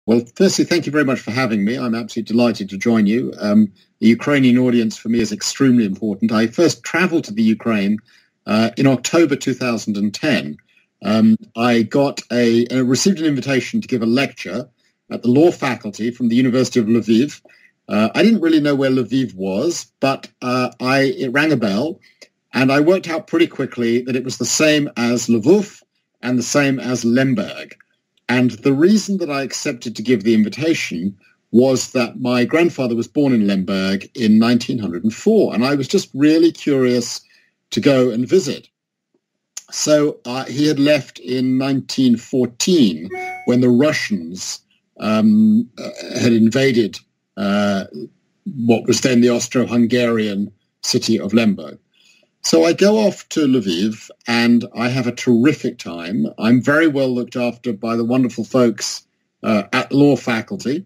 Well, firstly, thank you very much for having me. I'm absolutely delighted to join you. The Ukrainian audience for me is extremely important. I first travelled to the Ukraine in October 2010. I received an invitation to give a lecture at the law faculty from the University of Lviv. I didn't really know where Lviv was, but it rang a bell, and I worked out pretty quickly that it was the same as Lviv and the same as Lemberg. And the reason that I accepted to give the invitation was that my grandfather was born in Lemberg in 1904, and I was just really curious to go and visit. So he had left in 1914 when the Russians had invaded what was then the Austro-Hungarian city of Lemberg. So I go off to Lviv and I have a terrific time. I'm very well looked after by the wonderful folks at law faculty.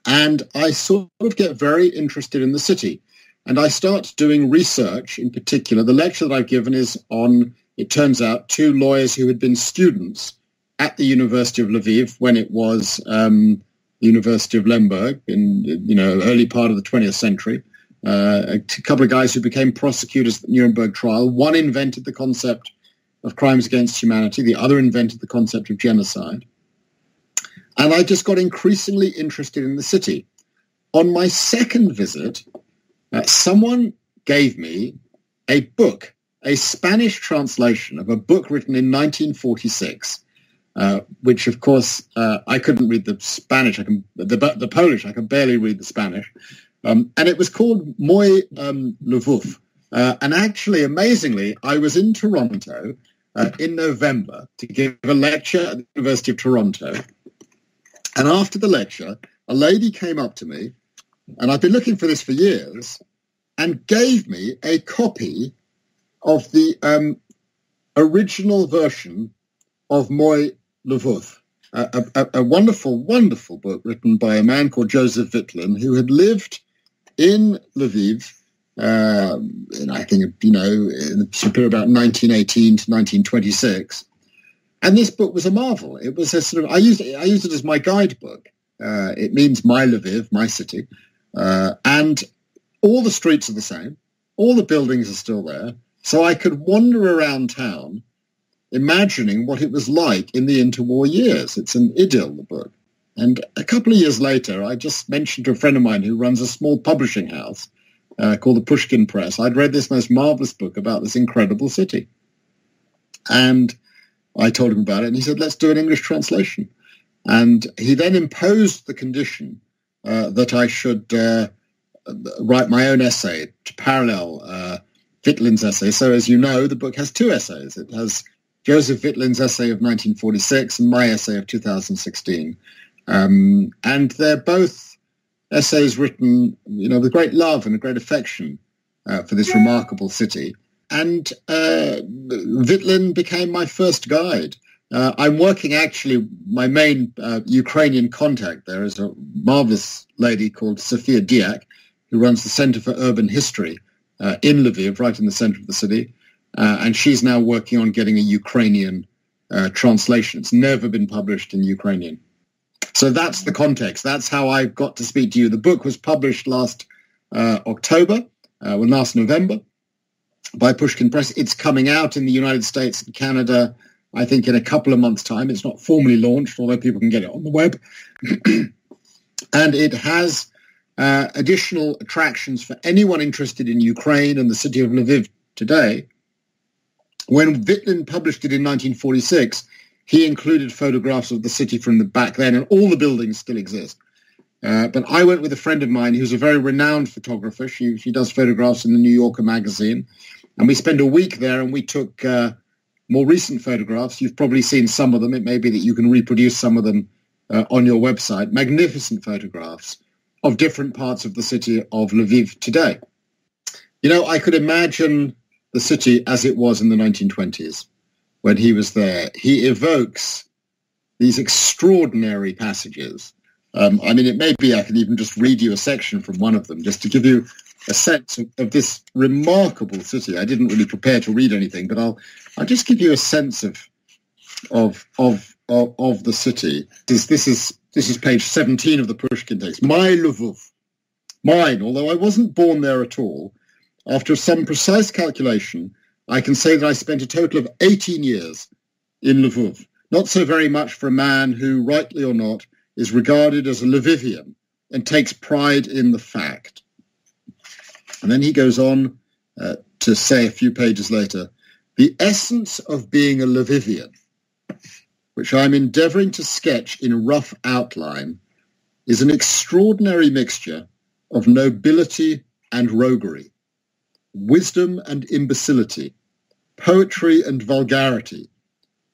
And I sort of get very interested in the city. And I start doing research in particular. The lecture that I've given is on, it turns out, two lawyers who had been students at the University of Lviv when it was the University of Lemberg in early part of the 20th century. A couple of guys who became prosecutors at the Nuremberg trial. One invented the concept of crimes against humanity. The other invented the concept of genocide. And I just got increasingly interested in the city. On my second visit, someone gave me a book, a Spanish translation of a book written in 1946, which, of course, I couldn't read the Spanish. The Polish, I could barely read the Spanish. And it was called Moj Lwow. And actually, amazingly, I was in Toronto in November to give a lecture at the University of Toronto. And after the lecture, a lady came up to me, and I've been looking for this for years, and gave me a copy of the original version of Moj Lwow, a wonderful, wonderful book written by a man called Jozef Wittlin, who had lived in Lviv, and I think, in the period about 1918 to 1926. And this book was a marvel. It was a sort of, I used it as my guidebook. It means my Lviv, my city. And all the streets are the same. All the buildings are still there. So I could wander around town imagining what it was like in the interwar years. It's an idyll, the book. And a couple of years later, I just mentioned to a friend of mine who runs a small publishing house called the Pushkin Press. I'd read this most marvelous book about this incredible city. And I told him about it, and he said, let's do an English translation. And he then imposed the condition that I should write my own essay to parallel Wittlin's essay. So as you know, the book has two essays. It has Jozef Wittlin's essay of 1946 and my essay of 2016. And they're both essays written, with great love and a great affection for this remarkable city. And Wittlin became my first guide. I'm working, actually, my main Ukrainian contact there is a marvelous lady called Sofia Dyak, who runs the Center for Urban History in Lviv, right in the center of the city. And she's now working on getting a Ukrainian translation. It's never been published in Ukrainian. So that's the context. That's how I got to speak to you. The book was published last November by Pushkin Press. It's coming out in the United States and Canada, I think, in a couple of months' time. It's not formally launched, although people can get it on the web. And it has additional attractions for anyone interested in Ukraine and the city of Lviv today. When Wittlin published it in 1946, he included photographs of the city from the back then, and all the buildings still exist. But I went with a friend of mine who's a very renowned photographer. She does photographs in the New Yorker magazine. And we spent a week there, and we took more recent photographs. You've probably seen some of them. It may be that you can reproduce some of them on your website. Magnificent photographs of different parts of the city of Lviv today. I could imagine the city as it was in the 1920s when he was there. He evokes these extraordinary passages. It may be I could even just read you a section from one of them just to give you a sense of this remarkable city. I didn't really prepare to read anything, but I'll just give you a sense of of the city. This is page 17 of the Pushkin text. My Lviv, mine, although I wasn't born there at all. After some precise calculation, I can say that I spent a total of 18 years in Lviv. Not so very much for a man who, rightly or not, is regarded as a Lvivian and takes pride in the fact. And then he goes on to say a few pages later, the essence of being a Lvivian, which I'm endeavouring to sketch in rough outline, is an extraordinary mixture of nobility and roguery, wisdom and imbecility, poetry and vulgarity.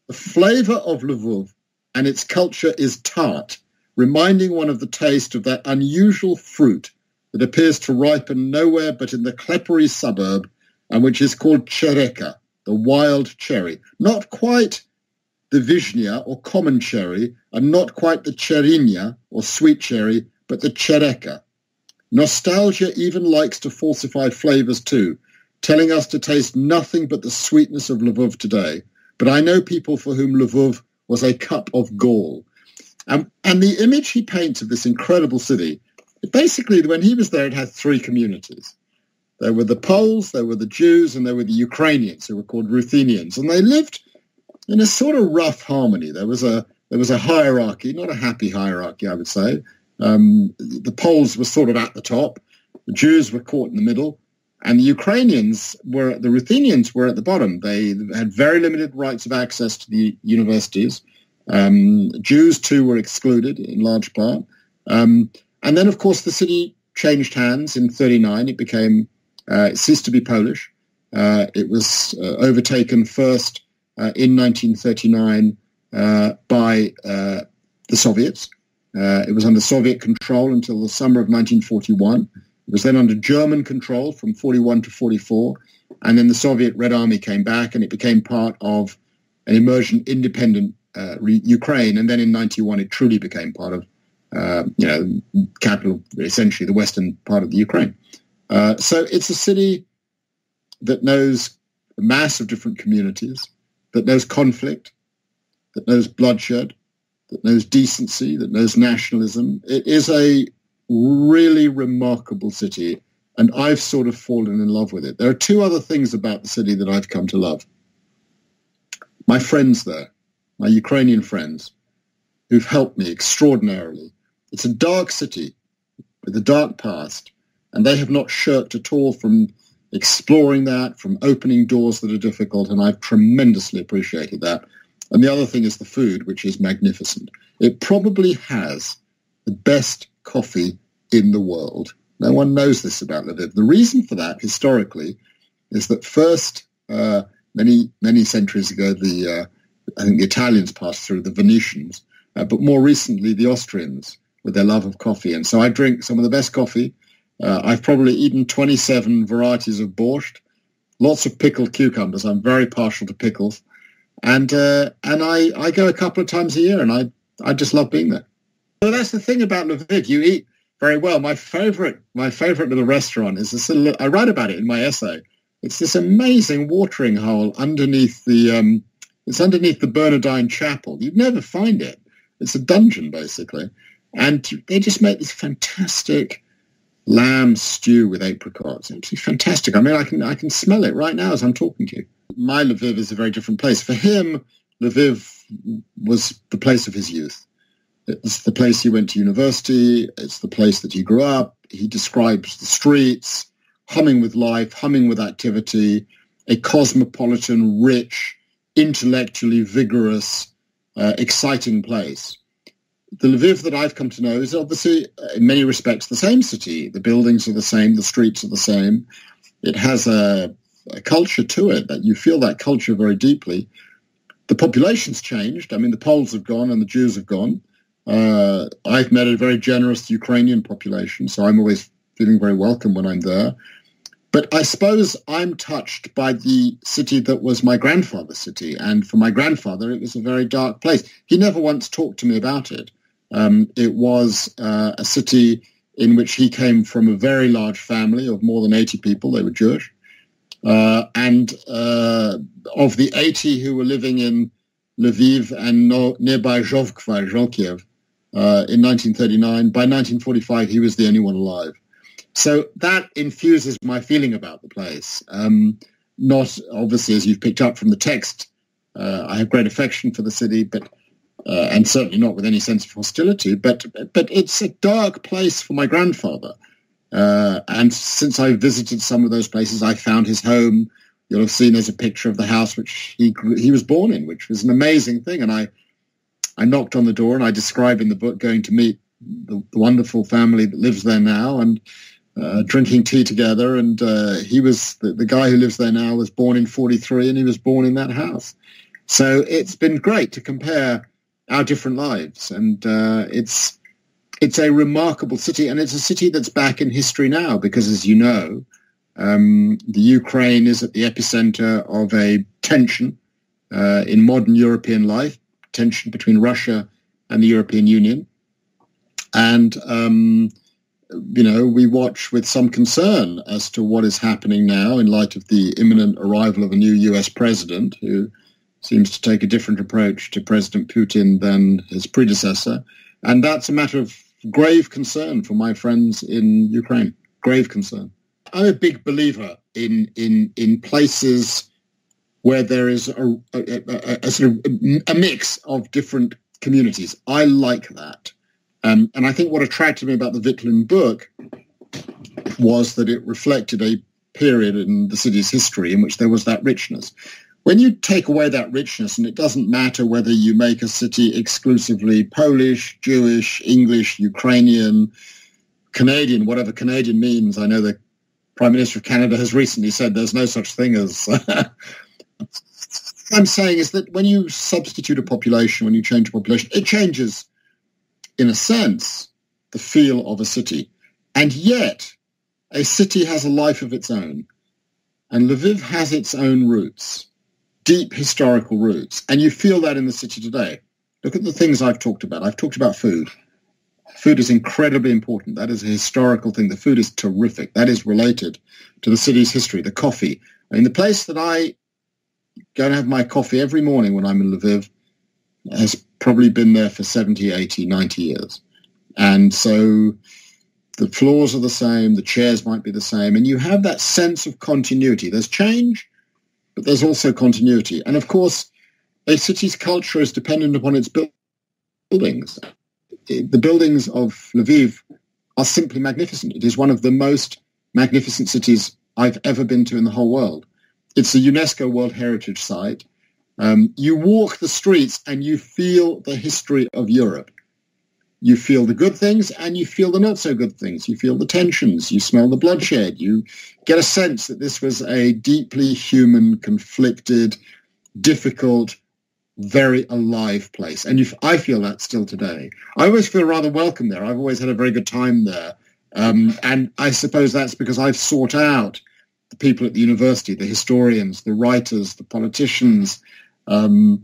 The flavour of Lviv and its culture is tart, reminding one of the taste of that unusual fruit that appears to ripen nowhere but in the Kleppery suburb, and which is called chereka, the wild cherry. Not quite the vishnia or common cherry, and not quite the cherinia or sweet cherry, but the chereka. Nostalgia even likes to falsify flavours too, telling us to taste nothing but the sweetness of Lviv today. But I know people for whom Lviv was a cup of gall. And the image he paints of this incredible city, basically, when he was there, it had three communities. There were the Poles, there were the Jews, and there were the Ukrainians, who were called Ruthenians. And they lived in a sort of rough harmony. There was a hierarchy, not a happy hierarchy, I would say. The Poles were sort of at the top. The Jews were caught in the middle. And the Ruthenians were at the bottom. They had very limited rights of access to the universities. Jews, too, were excluded in large part. And then, of course, the city changed hands in 1939. It ceased to be Polish. It was overtaken first in 1939 by the Soviets. It was under Soviet control until the summer of 1941. It was then under German control from 41 to 44. And then the Soviet Red Army came back and it became part of an emergent independent Ukraine. And then in 91, it truly became part of, capital, essentially the western part of the Ukraine. So it's a city that knows a mass of different communities, that knows conflict, that knows bloodshed, that knows decency, that knows nationalism. It is a really remarkable city, and I've sort of fallen in love with it. There are two other things about the city that I've come to love. My friends there, my Ukrainian friends, who've helped me extraordinarily. It's a dark city with a dark past, and they have not shirked at all from exploring that, from opening doors that are difficult, and I've tremendously appreciated that. And the other thing is the food, which is magnificent. It probably has the best coffee in the world. No one knows this about Lviv. The reason for that, historically, is that first, many centuries ago, I think the Italians passed through, the Venetians, but more recently the Austrians with their love of coffee. And so I drink some of the best coffee. I've probably eaten 27 varieties of borscht, lots of pickled cucumbers. I'm very partial to pickles. And I go a couple of times a year, and I just love being there. So that's the thing about Lviv. You eat very well. My favorite little restaurant is this little, I write about it in my essay. It's this amazing watering hole underneath it's underneath the Bernardine Chapel. You'd never find it. It's a dungeon, basically. And they just make this fantastic lamb stew with apricots. It's fantastic. I mean, I can smell it right now as I'm talking to you. My Lviv is a very different place. For him, Lviv was the place of his youth. It's the place he went to university. It's the place that he grew up. He describes the streets, humming with life, humming with activity, a cosmopolitan, rich, intellectually vigorous, exciting place. The Lviv that I've come to know is obviously, in many respects, the same city. The buildings are the same. The streets are the same. It has a culture to it that you feel that culture very deeply. The population's changed. I mean, the Poles have gone and the Jews have gone. I've met a very generous Ukrainian population, so I'm always feeling very welcome when I'm there. But I suppose I'm touched by the city that was my grandfather's city. And for my grandfather, it was a very dark place. He never once talked to me about it. It was a city in which he came from a very large family of more than 80 people. They were Jewish. And of the 80 who were living in Lviv and nearby Zhovkiev in 1939. By 1945, he was the only one alive. So that infuses my feeling about the place. Not obviously, as you've picked up from the text, I have great affection for the city, but and certainly not with any sense of hostility. But it's a dark place for my grandfather. And since I visited some of those places, I found his home. You'll have seen there's a picture of the house which he was born in, which was an amazing thing. And I knocked on the door, and I describe in the book going to meet the wonderful family that lives there now, and drinking tea together. And he was the guy who lives there now was born in 1943, and he was born in that house. So it's been great to compare our different lives, and it's a remarkable city, and it's a city that's back in history now because, as you know, the Ukraine is at the epicenter of a tension in modern European life, tension between Russia and the European Union. And, we watch with some concern as to what is happening now in light of the imminent arrival of a new US president who seems to take a different approach to President Putin than his predecessor. And that's a matter of grave concern for my friends in Ukraine, grave concern. I'm a big believer in places where there is a sort of a mix of different communities. I like that. And I think what attracted me about the Wittlin book was that it reflected a period in the city's history in which there was that richness. When you take away that richness, and it doesn't matter whether you make a city exclusively Polish, Jewish, English, Ukrainian, Canadian, whatever Canadian means. I know the Prime Minister of Canada has recently said there's no such thing as... What I'm saying is that when you substitute a population, when you change a population, it changes, in a sense, the feel of a city. And yet, a city has a life of its own. And Lviv has its own roots. Deep historical roots. And you feel that in the city today. Look at the things I've talked about. I've talked about food. Food is incredibly important. That is a historical thing. The food is terrific. That is related to the city's history. The coffee. I mean, the place that I go and have my coffee every morning when I'm in Lviv has probably been there for 70, 80, 90 years. And so the floors are the same. The chairs might be the same. And you have that sense of continuity. There's change, but there's also continuity. And of course, a city's culture is dependent upon its buildings. The buildings of Lviv are simply magnificent. It is one of the most magnificent cities I've ever been to in the whole world. It's a UNESCO World Heritage Site. You walk the streets and you feel the history of Europe. You feel the good things and you feel the not so good things. You feel the tensions. You smell the bloodshed. You get a sense that this was a deeply human, conflicted, difficult, very alive place. And I feel that still today. I always feel rather welcome there. I've always had a very good time there. And I suppose that's because I've sought out the people at the university, the historians, the writers, the politicians, the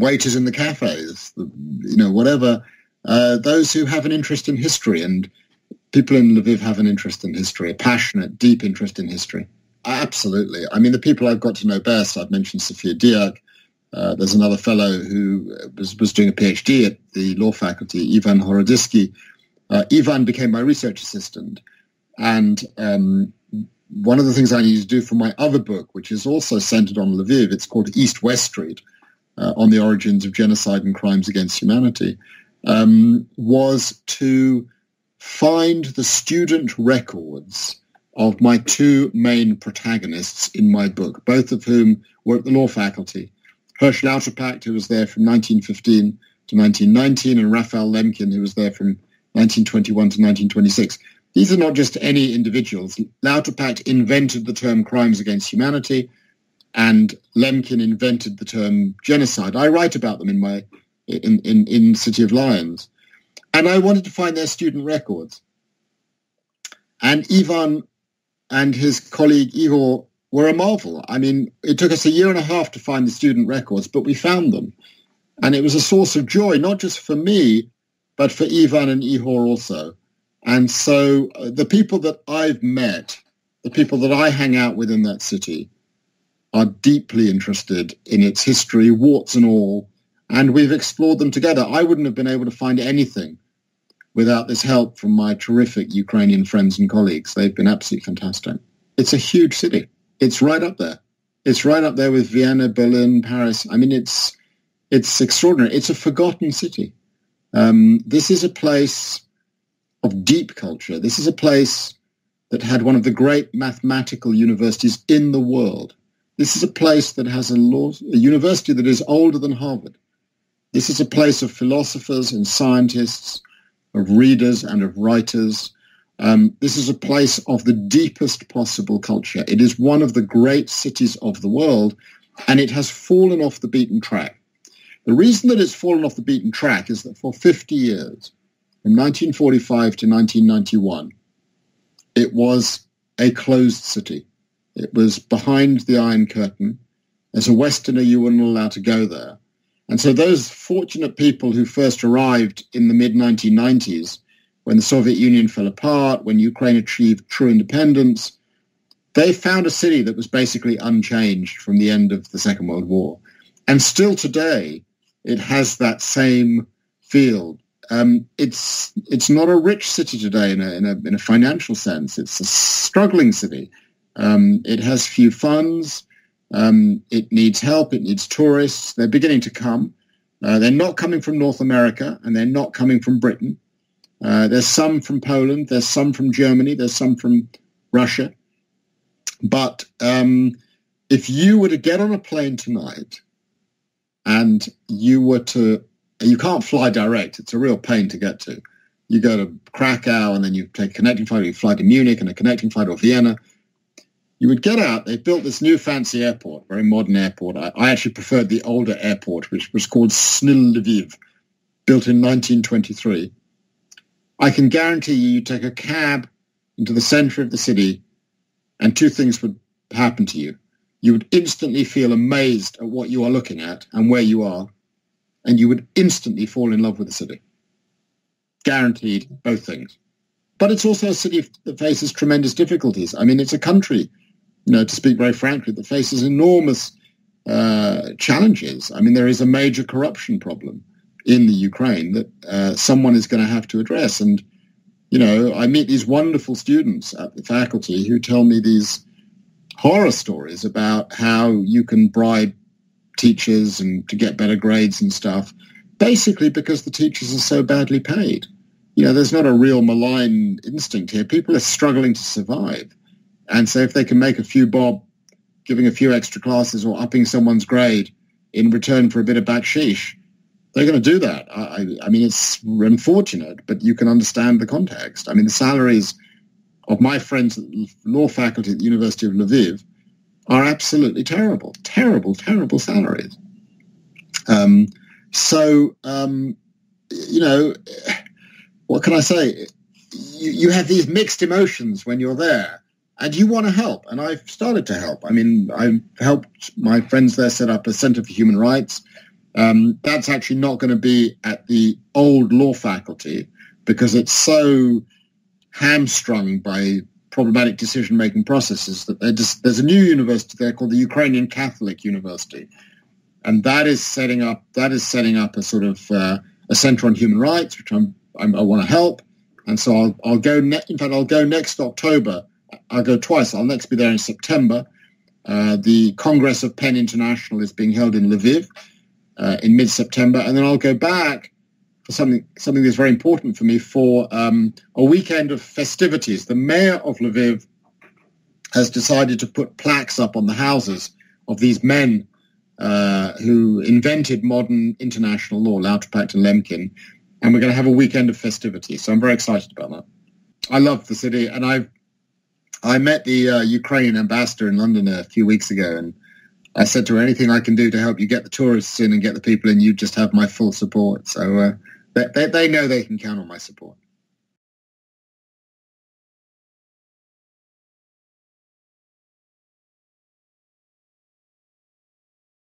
waiters in the cafes, whatever, those who have an interest in history. And people in Lviv have an interest in history, a passionate, deep interest in history. Absolutely. I mean, the people I've got to know best, I've mentioned Sofia Dyak. There's another fellow who was doing a PhD at the law faculty, Ivan Horodisky. Ivan became my research assistant. And one of the things I needed to do for my other book, which is also centered on Lviv, it's called East-West Street, on the origins of genocide and crimes against humanity, was to find the student records of my two main protagonists in my book, both of whom were at the law faculty. Hersch Lauterpacht, who was there from 1915 to 1919, and Raphael Lemkin, who was there from 1921 to 1926. These are not just any individuals. Lauterpacht invented the term crimes against humanity, and Lemkin invented the term genocide. I write about them in City of Lions. And I wanted to find their student records. And Ivan and his colleague Igor were a marvel. I mean, it took us a year and a half to find the student records, but we found them. And it was a source of joy, not just for me, but for Ivan and Ihor also. And so the people that I've met, the people that I hang out with in that city, are deeply interested in its history, warts and all, and we've explored them together. I wouldn't have been able to find anything without this help from my terrific Ukrainian friends and colleagues. They've been absolutely fantastic. It's a huge city. It's right up there. It's right up there with Vienna, Berlin, Paris. I mean, it's extraordinary. It's a forgotten city. This is a place of deep culture. This is a place that had one of the great mathematical universities in the world. This is a place that has a university that is older than Harvard. This is a place of philosophers and scientists, of readers and of writers. This is a place of the deepest possible culture. It is one of the great cities of the world, and it has fallen off the beaten track. The reason that it's fallen off the beaten track is that for 50 years, from 1945 to 1991, it was a closed city. It was behind the Iron Curtain. As a Westerner, you weren't allowed to go there. And so those fortunate people who first arrived in the mid-1990s, when the Soviet Union fell apart, when Ukraine achieved true independence, they found a city that was basically unchanged from the end of the Second World War. And still today, it has that same feel. It's not a rich city today in a financial sense. It's a struggling city. It has few funds. It needs help. It needs tourists. They're beginning to come. They're not coming from North America, and they're not coming from Britain. There's some from Poland. There's some from Germany. There's some from Russia. But if you were to get on a plane tonight and you can't fly direct. It's a real pain to get to. You go to Krakow and then you take a connecting flight, you fly to Munich and a connecting flight or Vienna. You would get out. They built this new fancy airport, very modern airport. I actually preferred the older airport, which was called Snil Lviv, built in 1923. I can guarantee you take a cab into the center of the city and two things would happen to you. You would instantly feel amazed at what you are looking at and where you are, and you would instantly fall in love with the city. Guaranteed, both things. But it's also a city that faces tremendous difficulties. I mean, it's a country, to speak very frankly, that faces enormous challenges. I mean, there is a major corruption problem in the Ukraine that someone is going to have to address. And, I meet these wonderful students at the faculty who tell me these horror stories about how you can bribe teachers and to get better grades and stuff, basically because the teachers are so badly paid. There's not a real malign instinct here. People are struggling to survive. And so if they can make a few bob giving a few extra classes or upping someone's grade in return for a bit of baksheesh, they're going to do that. I mean, it's unfortunate, but you can understand the context. I mean, the salaries of my friends at the law faculty at the University of Lviv are absolutely terrible, terrible, terrible salaries. What can I say? You have these mixed emotions when you're there, and you want to help. And I've started to help. I mean, I've helped my friends there set up a Center for Human Rights. That's actually not going to be at the old law faculty because it's so hamstrung by problematic decision-making processes that there's a new university there called the Ukrainian Catholic University, and that is setting up a sort of a center on human rights, which I want to help. And so I'll go. I'll go next October. I'll go twice. I'll next be there in September. The Congress of PEN International is being held in Lviv in mid-September, and then I'll go back for something that's very important for me for a weekend of festivities. The mayor of Lviv has decided to put plaques up on the houses of these men who invented modern international law, Raphael Lemkin, and we're going to have a weekend of festivities. So I'm very excited about that. I love the city, and I met the Ukrainian ambassador in London a few weeks ago, and I said to her, anything I can do to help you get the tourists in and get the people in, you just have my full support. So they know they can count on my support.